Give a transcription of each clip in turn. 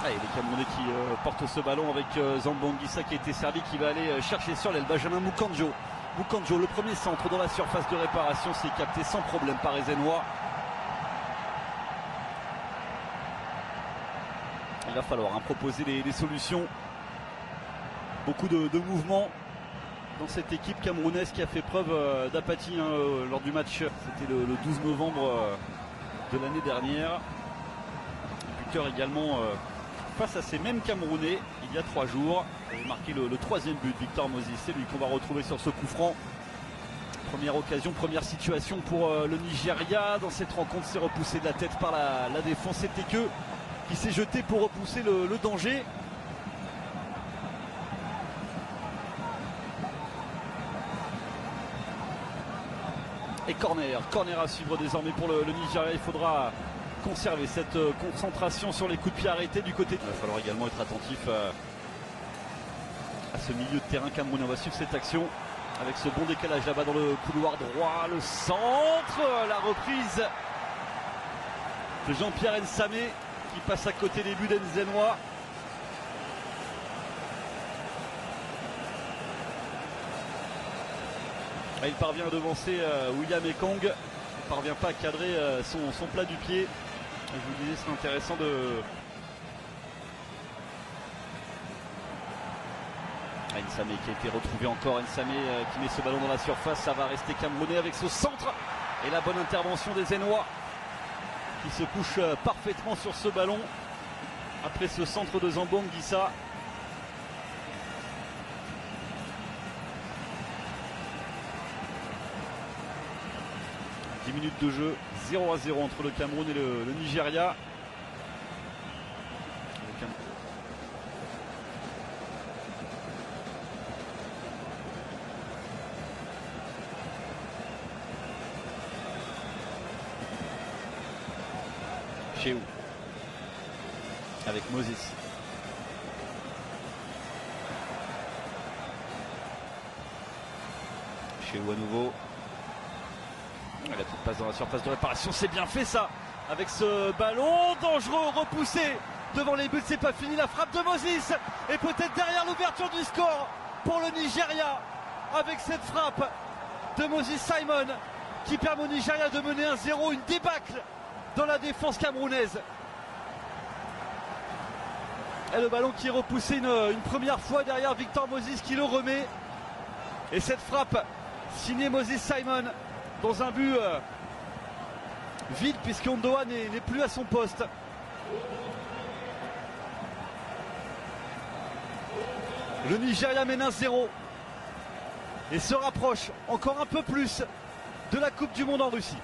Allez, les Camerounais qui portent ce ballon avec Zambangissa qui a été servi, qui va aller chercher sur l'aile Benjamin Mukanjo. Mukanjo, le premier centre dans la surface de réparation, c'est capté sans problème par Ezenwa. Il va falloir proposer des solutions. Beaucoup de mouvements dans cette équipe camerounaise qui a fait preuve d'apathie lors du match. C'était le 12 novembre de l'année dernière. Buteur également face à ces mêmes Camerounais il y a 3 jours. Il avait marqué le 3e but, Victor Moses. C'est lui qu'on va retrouver sur ce coup franc. Première occasion, première situation pour le Nigeria. Dans cette rencontre, c'est repoussé de la tête par la défense. C'était que qui s'est jeté pour repousser le danger. Et corner à suivre désormais pour le Nigeria. Il faudra conserver cette concentration sur les coups de pied arrêtés du côté. Il va falloir également être attentif à ce milieu de terrain camerounais. On va suivre cette action avec ce bon décalage là-bas dans le couloir droit. Le centre, la reprise de Jean-Pierre Nsamé qui passe à côté des buts d'Enzenwa. Il parvient à devancer William Ekong. Il ne parvient pas à cadrer son plat du pied. Je vous disais, c'est intéressant de... Nsamé qui a été retrouvé encore. Nsamé qui met ce ballon dans la surface. Ça va rester camerounais avec ce centre. Et la bonne intervention des Zenwa qui se couche parfaitement sur ce ballon. Après ce centre de Zambangissa. 10 minutes de jeu, 0-0 entre le Cameroun et le Nigeria. Chez où avec Moses. Chez où à nouveau. La petite passe dans la surface de réparation, c'est bien fait ça. Avec ce ballon dangereux, repoussé devant les buts, c'est pas fini. La frappe de Moses et peut-être derrière l'ouverture du score pour le Nigeria. Avec cette frappe de Moses Simon qui permet au Nigeria de mener 1-0, une débâcle dans la défense camerounaise. Et le ballon qui est repoussé une première fois derrière Victor Moses qui le remet. Et cette frappe signée Moses Simon dans un but vide puisque Ondoa n'est plus à son poste. Le Nigeria mène 1-0 et se rapproche encore un peu plus de la Coupe du Monde en Russie.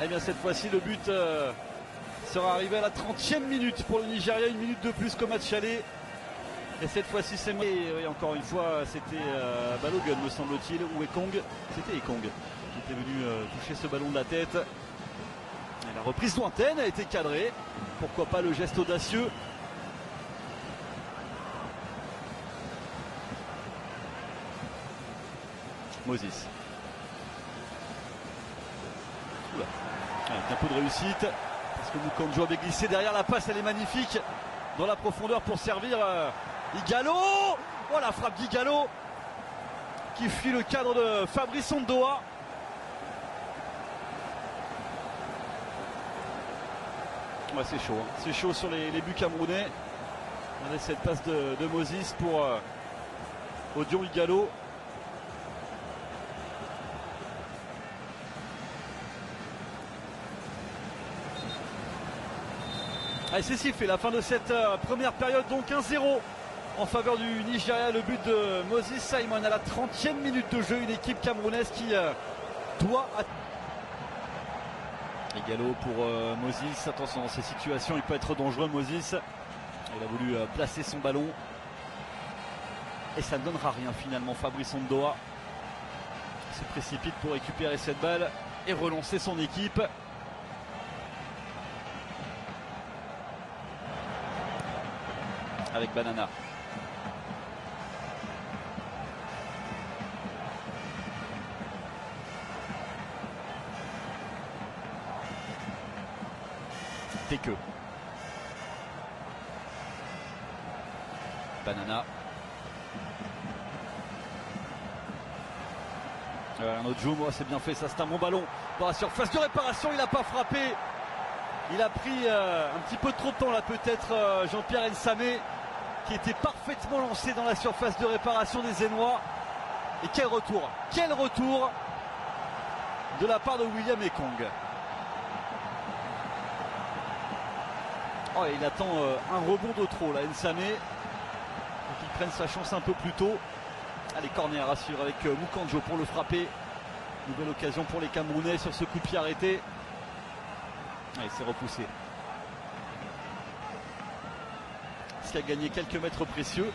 Et bien cette fois-ci le but sera arrivé à la 30e minute pour le Nigeria, une minute de plus qu'au match aller. Et cette fois-ci c'est moi. Et encore une fois c'était Balogun me semble-t-il, ou Ekong. C'était Ekong qui était venu toucher ce ballon de la tête. Et la reprise lointaine a été cadrée. Pourquoi pas le geste audacieux. Moses. Oula. Avec un peu de réussite. Parce que Mukanjo avait glissé derrière, la passe, elle est magnifique. Dans la profondeur pour servir Igalo. Oh la frappe d'Igalo qui fuit le cadre de Fabrice Ondoa. Ouais, c'est chaud, hein. C'est chaud sur les buts camerounais. On a cette passe de Moses pour Odion Igalo. Allez, c'est sifflé, la fin de cette première période, donc 1-0 en faveur du Nigeria. Le but de Moses Simon à la 30e minute de jeu. Une équipe camerounaise qui doit... Igalo pour Moses. Attention dans ces situations, il peut être dangereux Moses. Il a voulu placer son ballon. Et ça ne donnera rien finalement. Fabrice Ondoa se précipite pour récupérer cette balle et relancer son équipe. Avec Banana. Teke. Banana. Un autre joue, c'est bien fait, ça c'est un bon ballon dans la surface de réparation, il n'a pas frappé. Il a pris un petit peu trop de temps là peut-être Jean-Pierre Nsamé, qui était parfaitement lancé dans la surface de réparation des Zénois. Et quel retour de la part de William Ekong. Oh, il attend un rebond de trop là, Nsamé, pour qu'il prenne sa chance un peu plus tôt. Allez, corner rassure avec Mukanjo pour le frapper. Nouvelle occasion pour les Camerounais sur ce coup de pied arrêté. Allez, c'est repoussé. Ce qui a gagné quelques mètres précieux.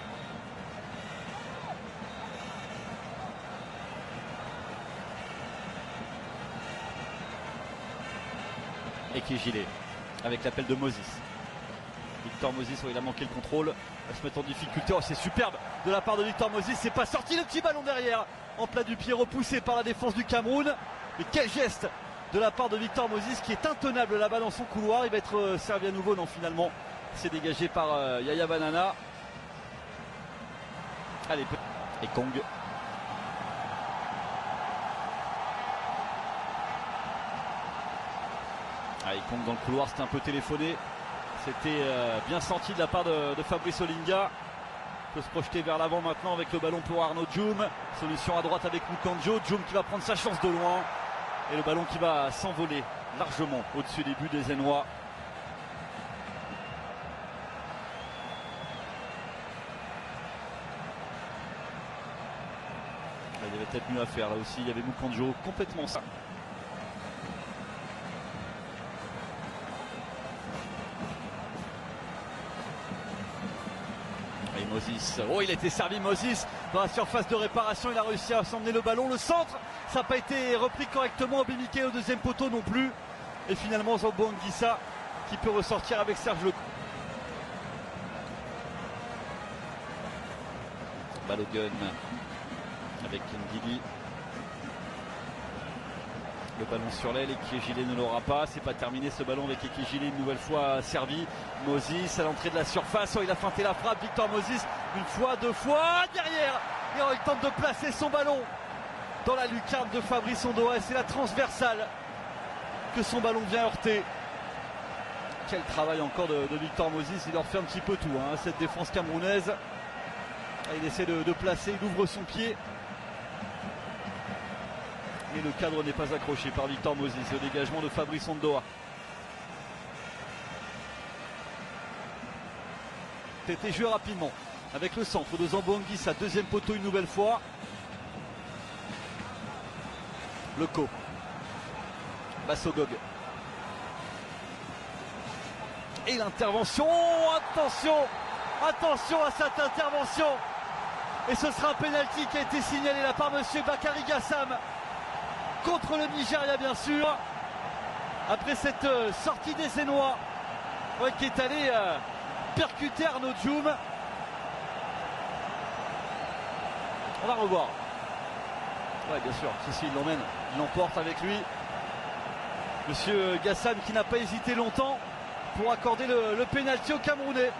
Et qui est Gilet avec l'appel de Moses. Victor Moses, il a manqué le contrôle, va se mettre en difficulté. Oh, c'est superbe de la part de Victor Moses, c'est pas sorti, le petit ballon derrière en plat du pied, repoussé par la défense du Cameroun. Mais quel geste de la part de Victor Moses, qui est intenable là-bas dans son couloir. Il va être servi à nouveau, non, finalement c'est dégagé par Yaya Banana. Allez, Ekong. Ekong dans le couloir, c'était un peu téléphoné. C'était bien senti de la part de Fabrice Olinga. Il peut se projeter vers l'avant maintenant avec le ballon pour Arnaud Djoum. Solution à droite avec Mukanjo. Djoum qui va prendre sa chance de loin. Et le ballon qui va s'envoler largement au-dessus des buts des Zénois. Il y avait peut-être mieux à faire là aussi. Il y avait Mukanjo complètement ça. Moses. Oh, il a été servi, Moses, dans la surface de réparation. Il a réussi à s'emmener le ballon. Le centre, ça n'a pas été repris correctement. Obimiké au deuxième poteau non plus. Et finalement, Zambo Anguissa qui peut ressortir avec Serge Lecou. Balogun avec Ndidi. Le ballon sur l'aile, Ekegile ne l'aura pas. C'est pas terminé ce ballon avec Ekegile une nouvelle fois servi. Moses à l'entrée de la surface. Oh, il a feinté la frappe. Victor Moses, une fois, deux fois, derrière. Et oh, il tente de placer son ballon dans la lucarne de Fabrice Ondoa. Et c'est la transversale que son ballon vient heurter. Quel travail encore de Victor Moses. Il leur fait un petit peu tout, hein, cette défense camerounaise. Et il essaie de placer, il ouvre son pied. Et le cadre n'est pas accroché par Victor Moses. Le dégagement de Fabrice Ondoa. C'était joué rapidement avec le centre de Zambo Anguissa, deuxième poteau une nouvelle fois. Leco. Bassogog. Et l'intervention. Attention à cette intervention. Et ce sera un pénalty qui a été signalé là par monsieur Bakary Gassam contre le Nigeria, bien sûr, après cette sortie des Zénois, ouais, qui est allé percuter Arnaud Djoum. On va revoir. Ouais, bien sûr, ceci il l'emmène, il l'emporte avec lui. Monsieur Gassam qui n'a pas hésité longtemps pour accorder le pénalty au Camerounais.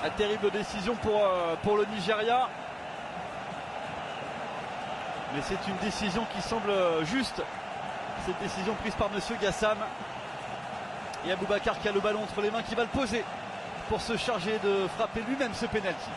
Une terrible décision pour le Nigeria. Mais c'est une décision qui semble juste. Cette décision prise par monsieur Gassam. Et Aboubacar qui a le ballon entre les mains, qui va le poser pour se charger de frapper lui-même ce pénalty.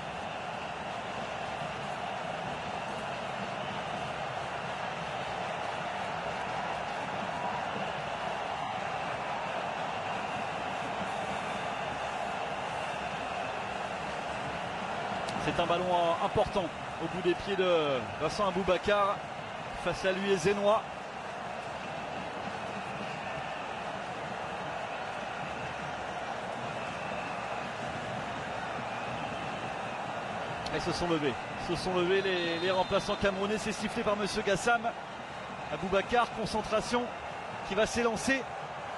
C'est un ballon important au bout des pieds de Vincent Aboubacar. Face à lui les Zénois. Et se sont levés. Les remplaçants camerounais. C'est sifflé par monsieur Gassam. Aboubacar, concentration qui va s'élancer.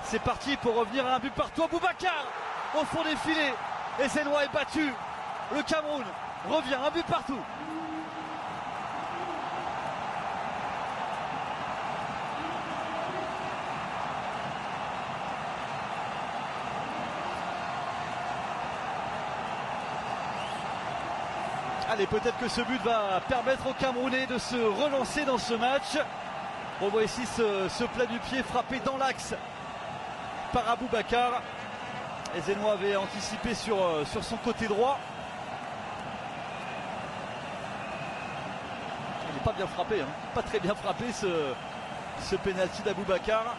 C'est parti pour revenir à un but partout. Aboubacar au fond des filets. Et Zénois est battu. Le Cameroun revient, un but partout. Allez, peut-être que ce but va permettre aux Camerounais de se relancer dans ce match. On voit ici ce plat du pied frappé dans l'axe par Aboubacar. Et Zenois avait anticipé sur son côté droit. Il n'est pas bien frappé, hein. Pas très bien frappé ce penalty d'Aboubacar.